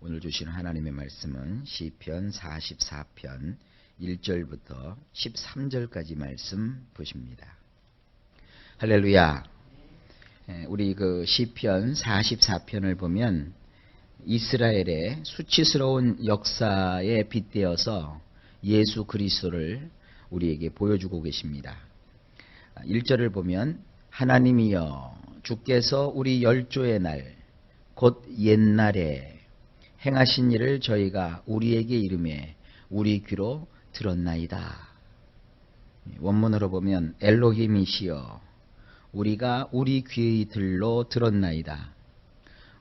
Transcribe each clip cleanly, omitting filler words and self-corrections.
오늘 주시는 하나님의 말씀은 시편 44편 1절부터 13절까지 말씀 보십니다. 할렐루야. 우리 그 시편 44편을 보면 이스라엘의 수치스러운 역사에 빗대어서 예수 그리스도를 우리에게 보여주고 계십니다. 1절을 보면 하나님이여 주께서 우리 열조의 날 곧 옛날에 행하신 일을 저희가 우리에게 이름해 우리 귀로 들었나이다. 원문으로 보면 엘로힘이시여 우리가 우리 귀의 들로 들었나이다.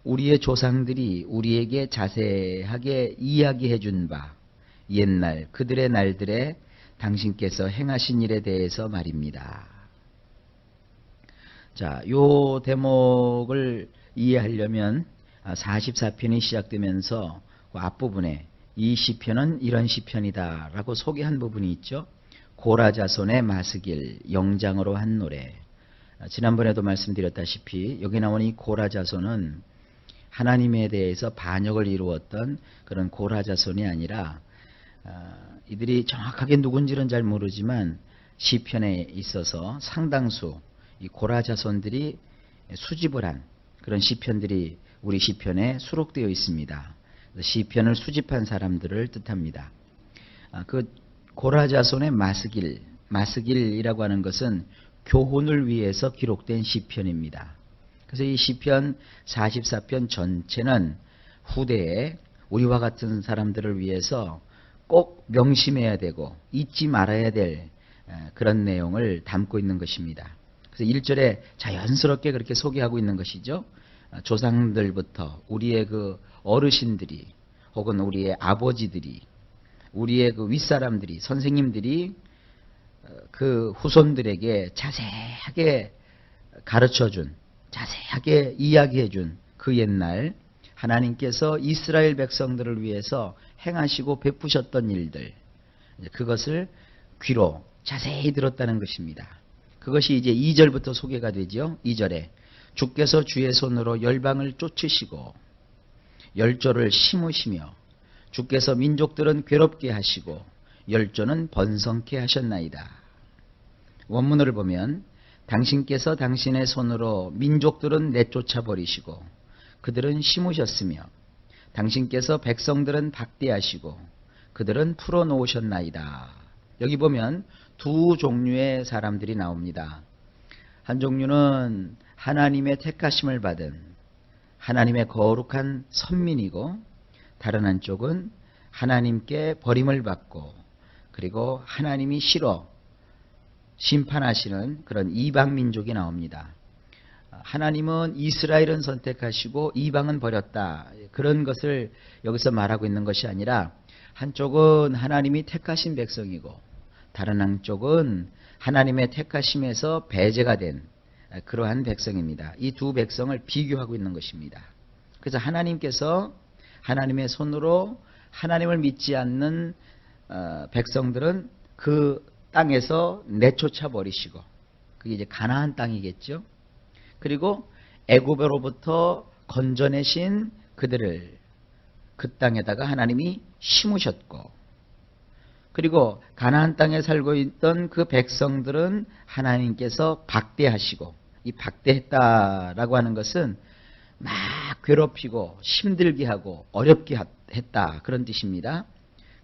우리의 조상들이 우리에게 자세하게 이야기해 준 바 옛날 그들의 날들에 당신께서 행하신 일에 대해서 말입니다. 자, 요 대목을 이해하려면 44편이 시작되면서 그 앞부분에 이 시편은 이런 시편이다 라고 소개한 부분이 있죠. 고라자손의 마스길 영장으로 한 노래. 지난번에도 말씀드렸다시피 여기 나오는 이 고라자손은 하나님에 대해서 반역을 이루었던 그런 고라자손이 아니라 이들이 정확하게 누군지는 잘 모르지만 시편에 있어서 상당수 이 고라자손들이 수집을 한 그런 시편들이 우리 시편에 수록되어 있습니다. 시편을 수집한 사람들을 뜻합니다. 그 고라자손의 마스길이라고 하는 것은 교훈을 위해서 기록된 시편입니다. 그래서 이 시편 44편 전체는 후대에 우리와 같은 사람들을 위해서 꼭 명심해야 되고 잊지 말아야 될 그런 내용을 담고 있는 것입니다. 그래서 1절에 자연스럽게 그렇게 소개하고 있는 것이죠. 조상들부터 우리의 그 어르신들이 혹은 우리의 아버지들이 우리의 그 윗사람들이 선생님들이 그 후손들에게 자세하게 가르쳐준 자세하게 이야기해준 그 옛날 하나님께서 이스라엘 백성들을 위해서 행하시고 베푸셨던 일들 그것을 귀로 자세히 들었다는 것입니다. 그것이 이제 2절부터 소개가 되죠. 2절에 주께서 주의 손으로 열방을 쫓으시고 열조를 심으시며 주께서 민족들은 괴롭게 하시고 열조는 번성케 하셨나이다. 원문을 보면 당신께서 당신의 손으로 민족들은 내쫓아 버리시고 그들은 심으셨으며 당신께서 백성들은 박대하시고 그들은 풀어놓으셨나이다. 여기 보면 두 종류의 사람들이 나옵니다. 한 종류는 하나님의 택하심을 받은 하나님의 거룩한 선민이고 다른 한쪽은 하나님께 버림을 받고 그리고 하나님이 싫어 심판하시는 그런 이방 민족이 나옵니다. 하나님은 이스라엘은 선택하시고 이방은 버렸다. 그런 것을 여기서 말하고 있는 것이 아니라 한쪽은 하나님이 택하신 백성이고 다른 한쪽은 하나님의 택하심에서 배제가 된 그러한 백성입니다. 이 두 백성을 비교하고 있는 것입니다. 그래서 하나님께서 하나님의 손으로 하나님을 믿지 않는 백성들은 그 땅에서 내쫓아 버리시고 그게 이제 가나안 땅이겠죠. 그리고 애굽으로부터 건져내신 그들을 그 땅에다가 하나님이 심으셨고 그리고 가나안 땅에 살고 있던 그 백성들은 하나님께서 박대하시고 이 박대했다라고 하는 것은 막 괴롭히고 힘들게 하고 어렵게 했다 그런 뜻입니다.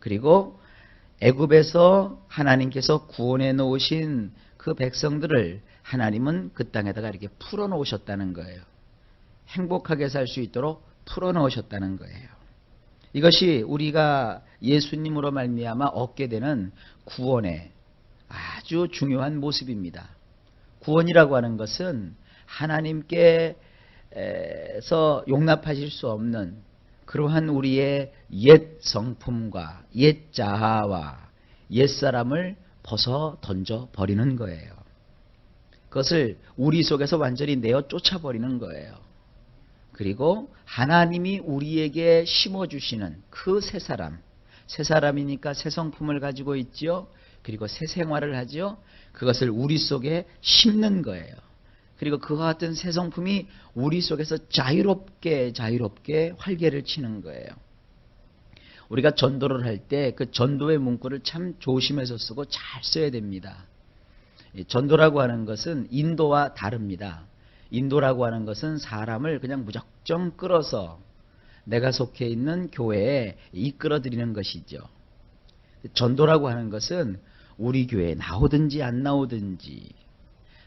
그리고 애굽에서 하나님께서 구원해 놓으신 그 백성들을 하나님은 그 땅에다가 이렇게 풀어 놓으셨다는 거예요. 행복하게 살 수 있도록 풀어 놓으셨다는 거예요. 이것이 우리가 예수님으로 말미암아 얻게 되는 구원의 아주 중요한 모습입니다. 구원이라고 하는 것은 하나님께서 용납하실 수 없는 그러한 우리의 옛 성품과 옛 자아와 옛 사람을 벗어 던져 버리는 거예요. 그것을 우리 속에서 완전히 내어 쫓아버리는 거예요. 그리고 하나님이 우리에게 심어주시는 그 새 사람이니까 새 성품을 가지고 있죠. 그리고 새 생활을 하죠. 그것을 우리 속에 심는 거예요. 그리고 그와 같은 새 성품이 우리 속에서 자유롭게 활개를 치는 거예요. 우리가 전도를 할 때 그 전도의 문구를 참 조심해서 쓰고 잘 써야 됩니다. 전도라고 하는 것은 인도와 다릅니다. 인도라고 하는 것은 사람을 그냥 무작정 끌어서 내가 속해 있는 교회에 이끌어들이는 것이죠. 전도라고 하는 것은 우리 교회에 나오든지 안 나오든지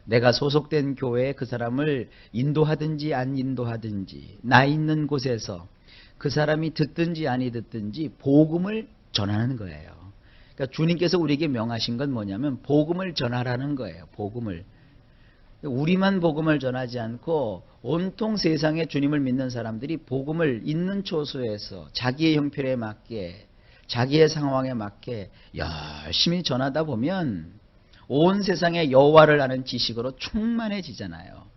내가 소속된 교회에 그 사람을 인도하든지 안 인도하든지 나 있는 곳에서 그 사람이 듣든지 아니 듣든지 복음을 전하는 거예요. 그러니까 주님께서 우리에게 명하신 건 뭐냐면 복음을 전하라는 거예요. 복음을. 우리만 복음을 전하지 않고 온통 세상에 주님을 믿는 사람들이 복음을 있는 초소에서 자기의 형편에 맞게 자기의 상황에 맞게 열심히 전하다 보면 온 세상에 여호와를 아는 지식으로 충만해지잖아요.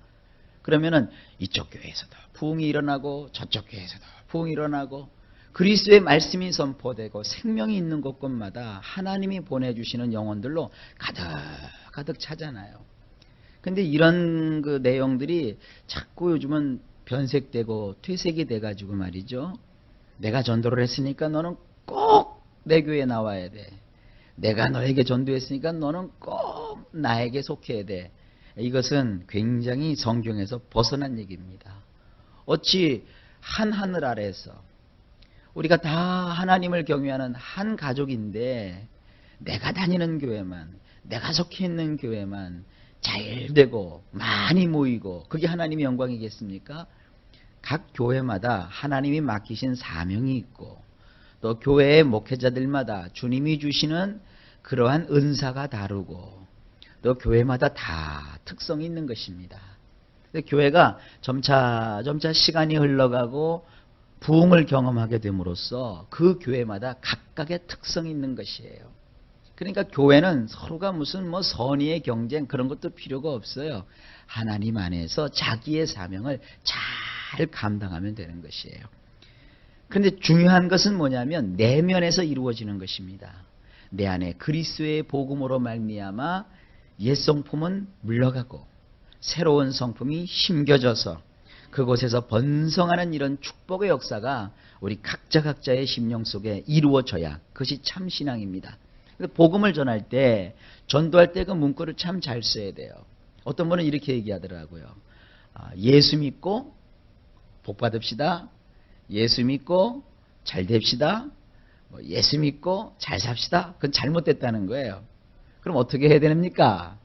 그러면은 이쪽 교회에서도 부흥이 일어나고 저쪽 교회에서도 부흥이 일어나고 그리스도의 말씀이 선포되고 생명이 있는 곳곳마다 하나님이 보내주시는 영혼들로 가득 차잖아요. 근데 이런 그 내용들이 자꾸 요즘은 변색되고 퇴색이 돼가지고 말이죠. 내가 전도를 했으니까 너는 꼭 내 교회에 나와야 돼. 내가 너에게 전도했으니까 너는 꼭 나에게 속해야 돼. 이것은 굉장히 성경에서 벗어난 얘기입니다. 어찌 한 하늘 아래에서 우리가 다 하나님을 경외하는 한 가족인데 내가 다니는 교회만, 내가 속해 있는 교회만 잘 되고 많이 모이고 그게 하나님의 영광이겠습니까? 각 교회마다 하나님이 맡기신 사명이 있고 또 교회의 목회자들마다 주님이 주시는 그러한 은사가 다르고 또 교회마다 다 특성이 있는 것입니다. 교회가 점차 시간이 흘러가고 부흥을 경험하게 됨으로써 그 교회마다 각각의 특성이 있는 것이에요. 그러니까 교회는 서로가 무슨 선의의 경쟁 그런 것도 필요가 없어요. 하나님 안에서 자기의 사명을 잘 감당하면 되는 것이에요. 그런데 중요한 것은 뭐냐면 내면에서 이루어지는 것입니다. 내 안에 그리스도의 복음으로 말미암아 옛 성품은 물러가고 새로운 성품이 심겨져서 그곳에서 번성하는 이런 축복의 역사가 우리 각자의 심령 속에 이루어져야 그것이 참 신앙입니다. 복음을 전할 때 전도할 때 그 문구를 참 잘 써야 돼요. 어떤 분은 이렇게 얘기하더라고요. 예수 믿고 복 받읍시다. 예수 믿고 잘 됩시다. 예수 믿고 잘 삽시다. 그건 잘못됐다는 거예요. 그럼 어떻게 해야 됩니까?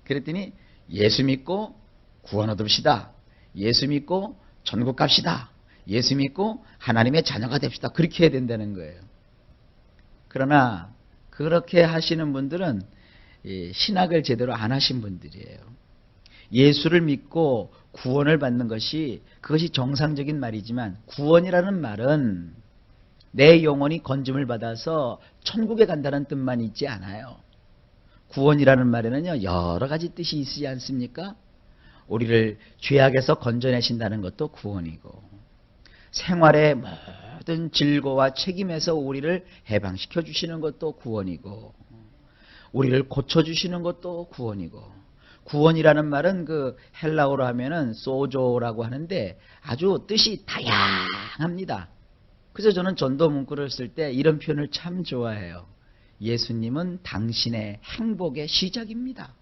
그랬더니 예수 믿고 구원 얻읍시다. 예수 믿고 전국 갑시다. 예수 믿고 하나님의 자녀가 됩시다. 그렇게 해야 된다는 거예요. 그러나 그렇게 하시는 분들은 신학을 제대로 안 하신 분들이에요. 예수를 믿고 구원을 받는 그것이 정상적인 말이지만 구원이라는 말은 내 영혼이 건짐을 받아서 천국에 간다는 뜻만 있지 않아요. 구원이라는 말에는요 여러 가지 뜻이 있지 않습니까? 우리를 죄악에서 건져내신다는 것도 구원이고 생활의 모든 질고와 책임에서 우리를 해방시켜 주시는 것도 구원이고 우리를 고쳐주시는 것도 구원이고 구원이라는 말은 그 헬라어로 하면은 소조라고 하는데 아주 뜻이 다양합니다. 그래서 저는 전도 문구를 쓸 때 이런 표현을 참 좋아해요. 예수님은 당신의 행복의 시작입니다.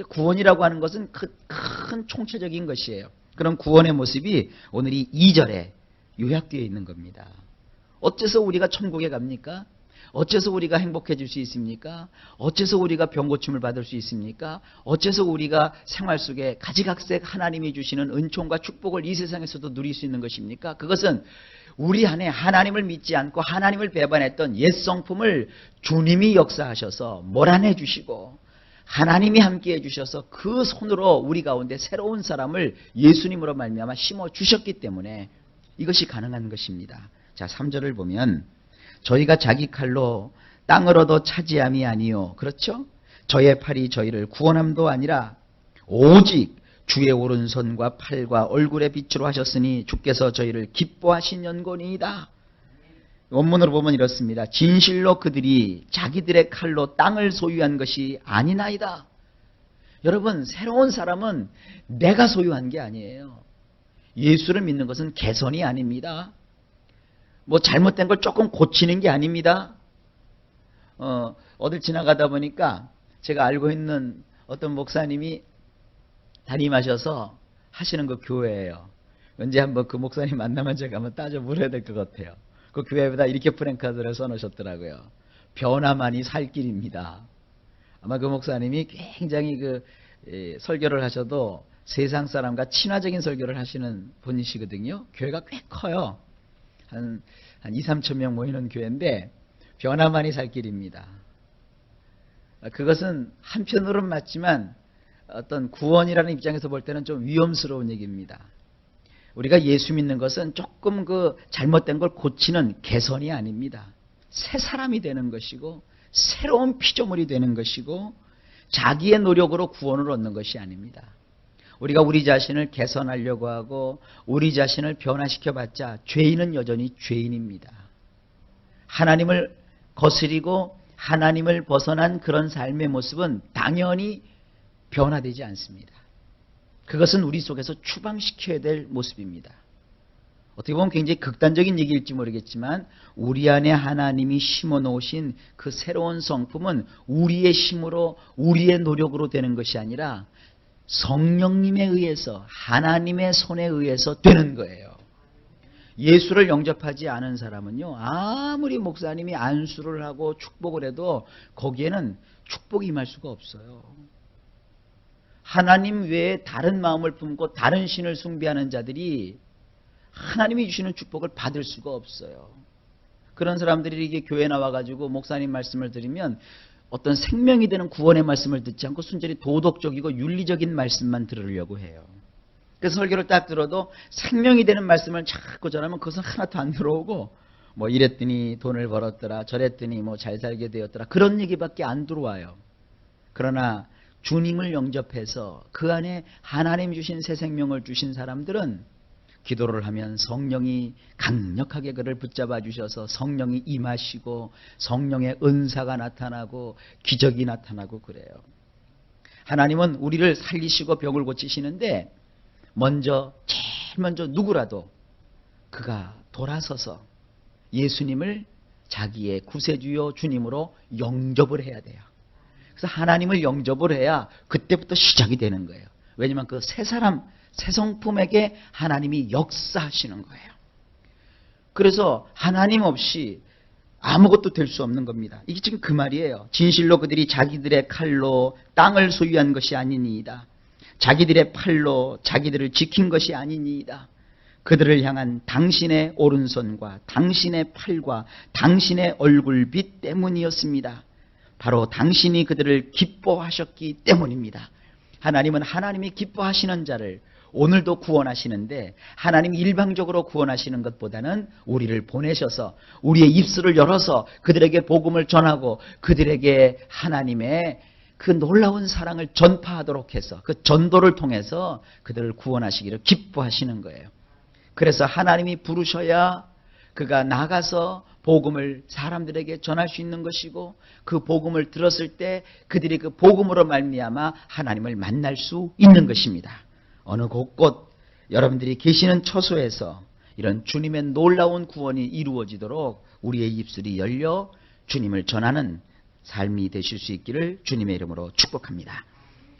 구원이라고 하는 것은 큰 총체적인 것이에요. 그런 구원의 모습이 오늘 이 2절에 요약되어 있는 겁니다. 어째서 우리가 천국에 갑니까? 어째서 우리가 행복해질 수 있습니까? 어째서 우리가 병고침을 받을 수 있습니까? 어째서 우리가 생활 속에 가지각색 하나님이 주시는 은총과 축복을 이 세상에서도 누릴 수 있는 것입니까? 그것은 우리 안에 하나님을 믿지 않고 하나님을 배반했던 옛 성품을 주님이 역사하셔서 몰아내 주시고 하나님이 함께해 주셔서 그 손으로 우리 가운데 새로운 사람을 예수님으로 말미암아 심어 주셨기 때문에 이것이 가능한 것입니다. 자, 3절을 보면 저희가 자기 칼로 땅을 얻어 차지함이 아니요. 그렇죠? 저의 팔이 저희를 구원함도 아니라 오직 주의 오른손과 팔과 얼굴의 빛으로 하셨으니 주께서 저희를 기뻐하신 연고니이다. 원문으로 보면 이렇습니다. 진실로 그들이 자기들의 칼로 땅을 소유한 것이 아니나이다. 여러분, 새로운 사람은 내가 소유한 게 아니에요. 예수를 믿는 것은 개선이 아닙니다. 뭐 잘못된 걸 조금 고치는 게 아닙니다. 어딜 지나가다 보니까 제가 알고 있는 어떤 목사님이 담임하셔서 하시는 그 교회예요. 언제 한번 그 목사님 만나면 제가 한번 따져 물어야 될 것 같아요. 그 교회에다 이렇게 프랭카드를 써놓으셨더라고요. 변화만이 살 길입니다. 아마 그 목사님이 굉장히 설교를 하셔도 세상 사람과 친화적인 설교를 하시는 분이시거든요. 교회가 꽤 커요. 한 2, 3천 명 모이는 교회인데 변화만이 살 길입니다. 그것은 한편으로는 맞지만 어떤 구원이라는 입장에서 볼 때는 좀 위험스러운 얘기입니다. 우리가 예수 믿는 것은 조금 잘못된 걸 고치는 개선이 아닙니다. 새 사람이 되는 것이고 새로운 피조물이 되는 것이고 자기의 노력으로 구원을 얻는 것이 아닙니다. 우리가 우리 자신을 개선하려고 하고 우리 자신을 변화시켜봤자 죄인은 여전히 죄인입니다. 하나님을 거스리고 하나님을 벗어난 그런 삶의 모습은 당연히 변화되지 않습니다. 그것은 우리 속에서 추방시켜야 될 모습입니다. 어떻게 보면 굉장히 극단적인 얘기일지 모르겠지만 우리 안에 하나님이 심어놓으신 그 새로운 성품은 우리의 힘으로 우리의 노력으로 되는 것이 아니라 성령님에 의해서 하나님의 손에 의해서 되는 거예요. 예수를 영접하지 않은 사람은요, 아무리 목사님이 안수를 하고 축복을 해도 거기에는 축복이 임할 수가 없어요. 하나님 외에 다른 마음을 품고 다른 신을 숭배하는 자들이 하나님이 주시는 축복을 받을 수가 없어요. 그런 사람들이 이게 교회에 나와가지고 목사님 말씀을 들으면 어떤 생명이 되는 구원의 말씀을 듣지 않고 순전히 도덕적이고 윤리적인 말씀만 들으려고 해요. 그래서 설교를 딱 들어도 생명이 되는 말씀을 자꾸 전하면 그것은 하나도 안 들어오고 뭐 이랬더니 돈을 벌었더라, 저랬더니 뭐 잘 살게 되었더라, 그런 얘기밖에 안 들어와요. 그러나 주님을 영접해서 그 안에 하나님 주신 새 생명을 주신 사람들은 기도를 하면 성령이 강력하게 그를 붙잡아 주셔서 성령이 임하시고 성령의 은사가 나타나고 기적이 나타나고 그래요. 하나님은 우리를 살리시고 병을 고치시는데 제일 먼저 누구라도 그가 돌아서서 예수님을 자기의 구세주요 주님으로 영접을 해야 돼요. 그래서 하나님을 영접을 해야 그때부터 시작이 되는 거예요. 왜냐하면 그 새 사람, 새 성품에게 하나님이 역사하시는 거예요. 그래서 하나님 없이 아무것도 될 수 없는 겁니다. 이게 지금 그 말이에요. 진실로 그들이 자기들의 칼로 땅을 소유한 것이 아니니이다. 자기들의 팔로 자기들을 지킨 것이 아니니이다. 그들을 향한 당신의 오른손과 당신의 팔과 당신의 얼굴빛 때문이었습니다. 바로 당신이 그들을 기뻐하셨기 때문입니다. 하나님은 하나님이 기뻐하시는 자를 오늘도 구원하시는데 하나님이 일방적으로 구원하시는 것보다는 우리를 보내셔서 우리의 입술을 열어서 그들에게 복음을 전하고 그들에게 하나님의 그 놀라운 사랑을 전파하도록 해서 그 전도를 통해서 그들을 구원하시기를 기뻐하시는 거예요. 그래서 하나님이 부르셔야 그가 나가서 복음을 사람들에게 전할 수 있는 것이고 그 복음을 들었을 때 그들이 그 복음으로 말미암아 하나님을 만날 수 있는 것입니다. 어느 곳곳 여러분들이 계시는 처소에서 이런 주님의 놀라운 구원이 이루어지도록 우리의 입술이 열려 주님을 전하는 삶이 되실 수 있기를 주님의 이름으로 축복합니다.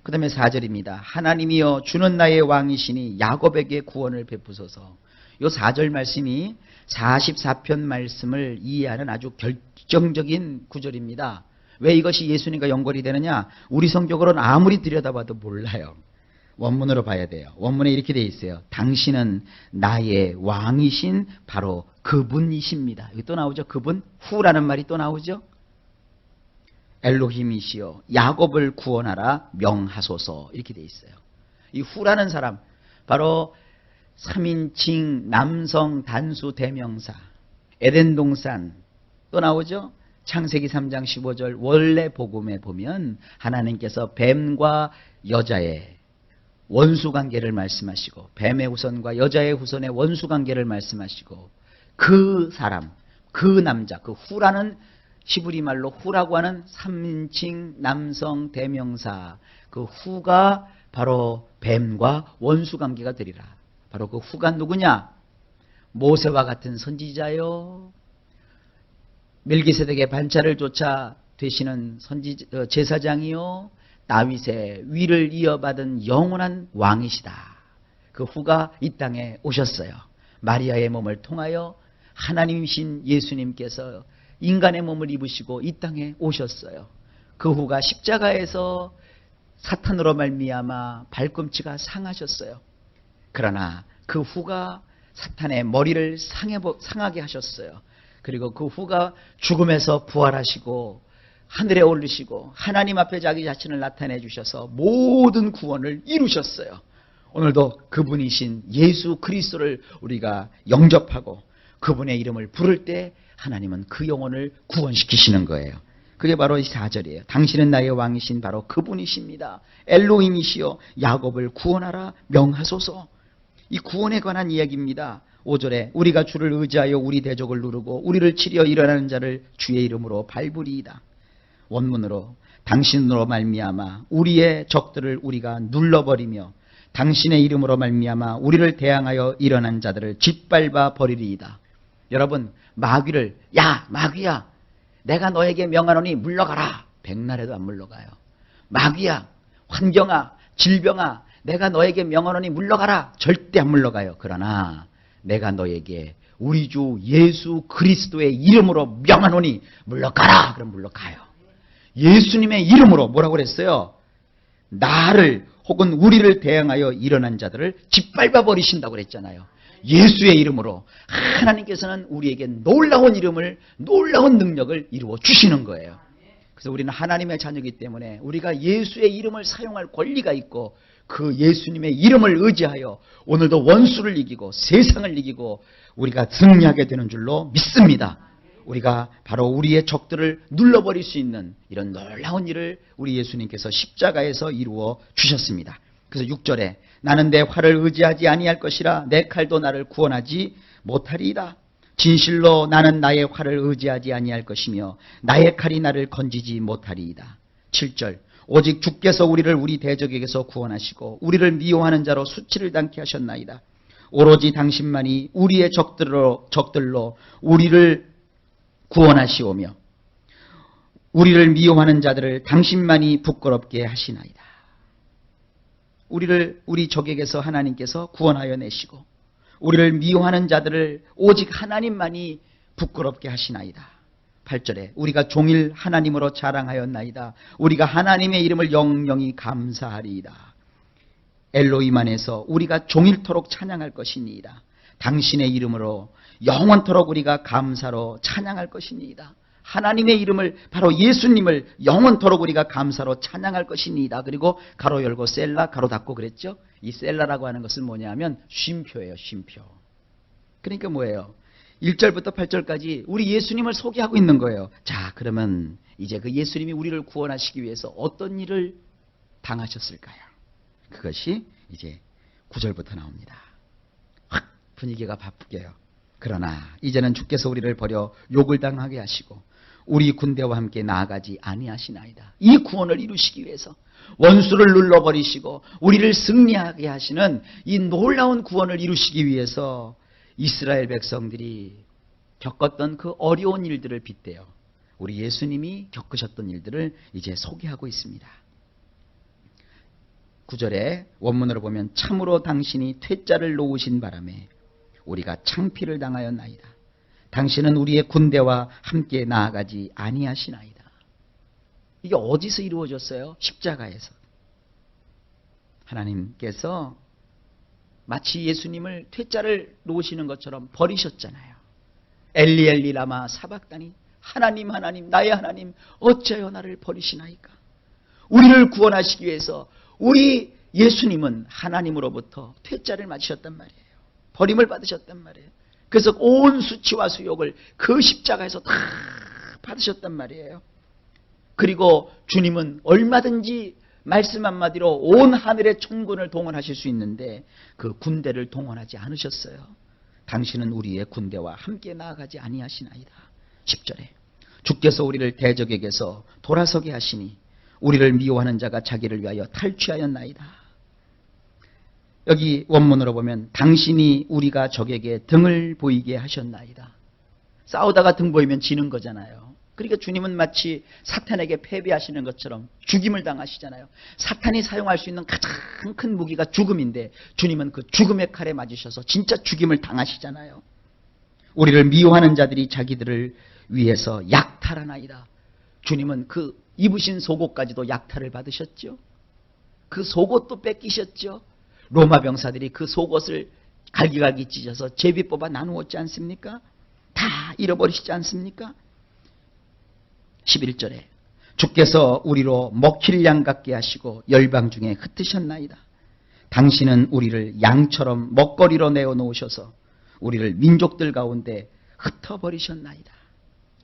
그 다음에 4절입니다. 하나님이여 주는 나의 왕이시니 야곱에게 구원을 베푸소서. 이 4절 말씀이 44편 말씀을 이해하는 아주 결정적인 구절입니다. 왜 이것이 예수님과 연결이 되느냐? 우리 성격으로는 아무리 들여다봐도 몰라요. 원문으로 봐야 돼요. 원문에 이렇게 되어 있어요. 당신은 나의 왕이신 바로 그분이십니다. 여기 또 나오죠. 그분, 후라는 말이 또 나오죠. 엘로힘이시여 야곱을 구원하라 명하소서 이렇게 되어 있어요. 이 후라는 사람 바로 3인칭 남성 단수 대명사 에덴 동산 또 나오죠. 창세기 3장 15절 원래 복음에 보면 하나님께서 뱀과 여자의 원수관계를 말씀하시고 뱀의 후손과 여자의 후손의 원수관계를 말씀하시고 그 사람, 그 남자, 그 후라는 히브리 말로 후라고 하는 3인칭 남성 대명사 그 후가 바로 뱀과 원수관계가 되리라. 바로 그 후가 누구냐? 모세와 같은 선지자요, 멜기세덱의 반차를 쫓아 되시는 제사장이요, 다윗의 위를 이어받은 영원한 왕이시다. 그 후가 이 땅에 오셨어요. 마리아의 몸을 통하여 하나님이신 예수님께서 인간의 몸을 입으시고 이 땅에 오셨어요. 그 후가 십자가에서 사탄으로 말미암아 발꿈치가 상하셨어요. 그러나 그 후가 사탄의 머리를 상하게 하셨어요. 그리고 그 후가 죽음에서 부활하시고 하늘에 오르시고 하나님 앞에 자기 자신을 나타내 주셔서 모든 구원을 이루셨어요. 오늘도 그분이신 예수 그리스도를 우리가 영접하고 그분의 이름을 부를 때 하나님은 그 영혼을 구원시키시는 거예요. 그게 바로 이 4절이에요. 당신은 나의 왕이신 바로 그분이십니다. 엘로힘이시여 야곱을 구원하라 명하소서. 이 구원에 관한 이야기입니다. 5절에 우리가 주를 의지하여 우리 대적을 누르고 우리를 치려 일어나는 자를 주의 이름으로 밟으리이다. 원문으로 당신으로 말미암아 우리의 적들을 우리가 눌러버리며 당신의 이름으로 말미암아 우리를 대항하여 일어난 자들을 짓밟아 버리리이다. 여러분, 마귀를 야 마귀야 내가 너에게 명하노니 물러가라. 백날에도 안 물러가요. 마귀야, 환경아, 질병아 내가 너에게 명하노니 물러가라. 절대 안 물러가요. 그러나 내가 너에게 우리 주 예수 그리스도의 이름으로 명하노니 물러가라. 그럼 물러가요. 예수님의 이름으로 뭐라고 그랬어요? 나를 혹은 우리를 대항하여 일어난 자들을 짓밟아 버리신다고 그랬잖아요. 예수의 이름으로 하나님께서는 우리에게 놀라운 이름을, 놀라운 능력을 이루어 주시는 거예요. 그래서 우리는 하나님의 자녀이기 때문에 우리가 예수의 이름을 사용할 권리가 있고 그 예수님의 이름을 의지하여 오늘도 원수를 이기고 세상을 이기고 우리가 승리하게 되는 줄로 믿습니다. 우리가 바로 우리의 적들을 눌러버릴 수 있는 이런 놀라운 일을 우리 예수님께서 십자가에서 이루어 주셨습니다. 그래서 6절에 나는 내 활을 의지하지 아니할 것이라 내 칼도 나를 구원하지 못하리이다. 진실로 나는 나의 활을 의지하지 아니할 것이며 나의 칼이 나를 건지지 못하리이다. 7절 오직 주께서 우리를 우리 대적에게서 구원하시고 우리를 미워하는 자로 수치를 당케 하셨나이다. 오로지 당신만이 우리의 적들로 우리를 구원하시오며 우리를 미워하는 자들을 당신만이 부끄럽게 하시나이다. 우리 적에게서 하나님께서 구원하여 내시고 우리를 미워하는 자들을 오직 하나님만이 부끄럽게 하시나이다. 8절에 우리가 종일 하나님으로 자랑하였나이다. 우리가 하나님의 이름을 영영히 감사하리이다. 엘로힘 안에서 우리가 종일토록 찬양할 것이니이다. 당신의 이름으로 영원토록 우리가 감사로 찬양할 것이니이다. 하나님의 이름을 바로 예수님을 영원토록 우리가 감사로 찬양할 것이니이다. 그리고 가로 열고 셀라 가로 닫고 그랬죠. 이 셀라라고 하는 것은 뭐냐면 쉼표예요. 쉼표. 그러니까 뭐예요? 1절부터 8절까지 우리 예수님을 소개하고 있는 거예요. 자, 그러면 이제 그 예수님이 우리를 구원하시기 위해서 어떤 일을 당하셨을까요? 그것이 이제 9절부터 나옵니다. 확 분위기가 바쁘게요. 그러나 이제는 주께서 우리를 버려 욕을 당하게 하시고 우리 군대와 함께 나아가지 아니하시나이다. 이 구원을 이루시기 위해서 원수를 눌러버리시고 우리를 승리하게 하시는 이 놀라운 구원을 이루시기 위해서 이스라엘 백성들이 겪었던 그 어려운 일들을 빗대어 우리 예수님이 겪으셨던 일들을 이제 소개하고 있습니다. 9절에 원문으로 보면 참으로 당신이 퇴짜를 놓으신 바람에 우리가 창피를 당하였나이다. 당신은 우리의 군대와 함께 나아가지 아니하시나이다. 이게 어디서 이루어졌어요? 십자가에서. 하나님께서 마치 예수님을 퇴짜를 놓으시는 것처럼 버리셨잖아요. 엘리 엘리 라마 사박다니 하나님 하나님 나의 하나님 어찌하여 나를 버리시나이까. 우리를 구원하시기 위해서 우리 예수님은 하나님으로부터 퇴짜를 맞으셨단 말이에요. 버림을 받으셨단 말이에요. 그래서 온 수치와 수욕을 그 십자가에서 다 받으셨단 말이에요. 그리고 주님은 얼마든지 말씀 한마디로 온 하늘의 총군을 동원하실 수 있는데 그 군대를 동원하지 않으셨어요. 당신은 우리의 군대와 함께 나아가지 아니하시나이다. 10절에 주께서 우리를 대적에게서 돌아서게 하시니 우리를 미워하는 자가 자기를 위하여 탈취하였나이다. 여기 원문으로 보면 당신이 우리가 적에게 등을 보이게 하셨나이다. 싸우다가 등 보이면 지는 거잖아요. 그러니까 주님은 마치 사탄에게 패배하시는 것처럼 죽임을 당하시잖아요. 사탄이 사용할 수 있는 가장 큰 무기가 죽음인데 주님은 그 죽음의 칼에 맞으셔서 진짜 죽임을 당하시잖아요. 우리를 미워하는 자들이 자기들을 위해서 약탈하나이다. 주님은 그 입으신 속옷까지도 약탈을 받으셨죠. 그 속옷도 뺏기셨죠. 로마 병사들이 그 속옷을 갈기갈기 찢어서 제비 뽑아 나누었지 않습니까? 다 잃어버리시지 않습니까? 11절에 주께서 우리로 먹힐 양 같게 하시고 열방 중에 흩으셨나이다. 당신은 우리를 양처럼 먹거리로 내어놓으셔서 우리를 민족들 가운데 흩어버리셨나이다.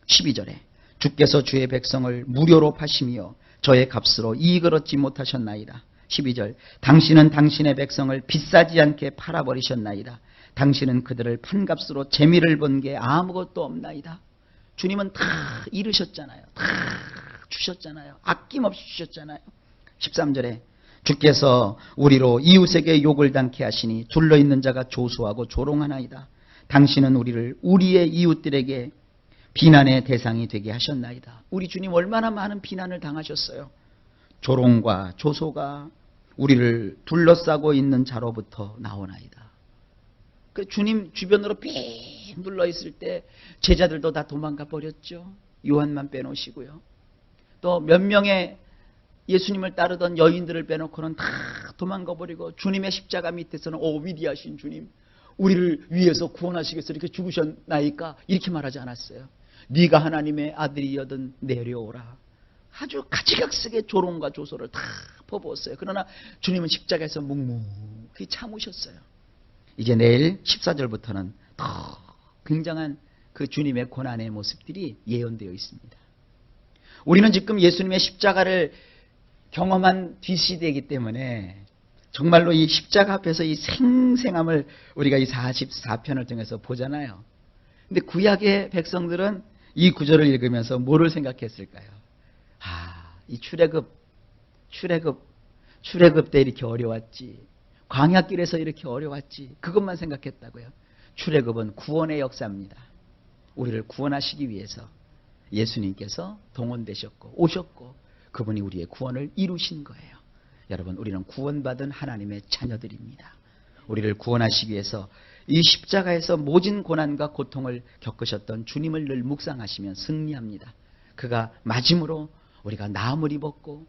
12절에 주께서 주의 백성을 무료로 파시며 저의 값으로 이익을 얻지 못하셨나이다. 12절 당신은 당신의 백성을 비싸지 않게 팔아버리셨나이다. 당신은 그들을 판값으로 재미를 본 게 아무것도 없나이다. 주님은 다 잃으셨잖아요. 다 주셨잖아요. 아낌없이 주셨잖아요. 13절에 주께서 우리로 이웃에게 욕을 당케 하시니 둘러있는 자가 조소하고 조롱하나이다. 당신은 우리를 우리의 이웃들에게 비난의 대상이 되게 하셨나이다. 우리 주님 얼마나 많은 비난을 당하셨어요. 조롱과 조소가 우리를 둘러싸고 있는 자로부터 나오나이다. 그 주님 주변으로 삥 둘러있을 때 제자들도 다 도망가 버렸죠. 요한만 빼놓으시고요. 또 몇 명의 예수님을 따르던 여인들을 빼놓고는 다 도망가 버리고 주님의 십자가 밑에서는 위대하신 주님, 우리를 위해서 구원하시겠어 이렇게 죽으셨나이까 이렇게 말하지 않았어요. 네가 하나님의 아들이여든 내려오라. 아주 가지각색의 조롱과 조소를 다 퍼부었어요. 그러나 주님은 십자가에서 묵묵히 참으셨어요. 이제 내일 14절부터는 더 굉장한 그 주님의 고난의 모습들이 예언되어 있습니다. 우리는 지금 예수님의 십자가를 경험한 뒷시대이기 때문에 정말로 이 십자가 앞에서 이 생생함을 우리가 이 44편을 통해서 보잖아요. 근데 구약의 백성들은 이 구절을 읽으면서 뭐를 생각했을까요? 이 출애굽 때 이렇게 어려웠지. 광야길에서 이렇게 어려웠지. 그것만 생각했다고요. 출애굽은 구원의 역사입니다. 우리를 구원하시기 위해서 예수님께서 동원되셨고 오셨고 그분이 우리의 구원을 이루신 거예요. 여러분, 우리는 구원받은 하나님의 자녀들입니다. 우리를 구원하시기 위해서 이 십자가에서 모진 고난과 고통을 겪으셨던 주님을 늘 묵상하시면 승리합니다. 그가 맞음으로 우리가 나음을 입었고,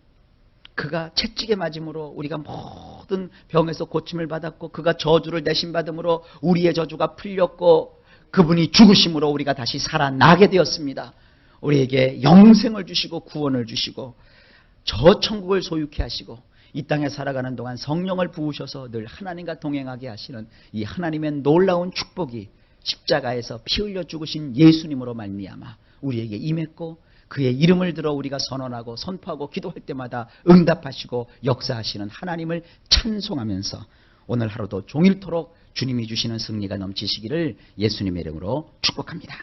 그가 채찍에 맞음으로 우리가 모든 병에서 고침을 받았고, 그가 저주를 대신받음으로 우리의 저주가 풀렸고, 그분이 죽으심으로 우리가 다시 살아나게 되었습니다. 우리에게 영생을 주시고 구원을 주시고 저 천국을 소유케 하시고 이 땅에 살아가는 동안 성령을 부으셔서 늘 하나님과 동행하게 하시는 이 하나님의 놀라운 축복이 십자가에서 피 흘려 죽으신 예수님으로 말미암아 우리에게 임했고, 그의 이름을 들어 우리가 선언하고 선포하고 기도할 때마다 응답하시고 역사하시는 하나님을 찬송하면서 오늘 하루도 종일토록 주님이 주시는 승리가 넘치시기를 예수님의 이름으로 축복합니다.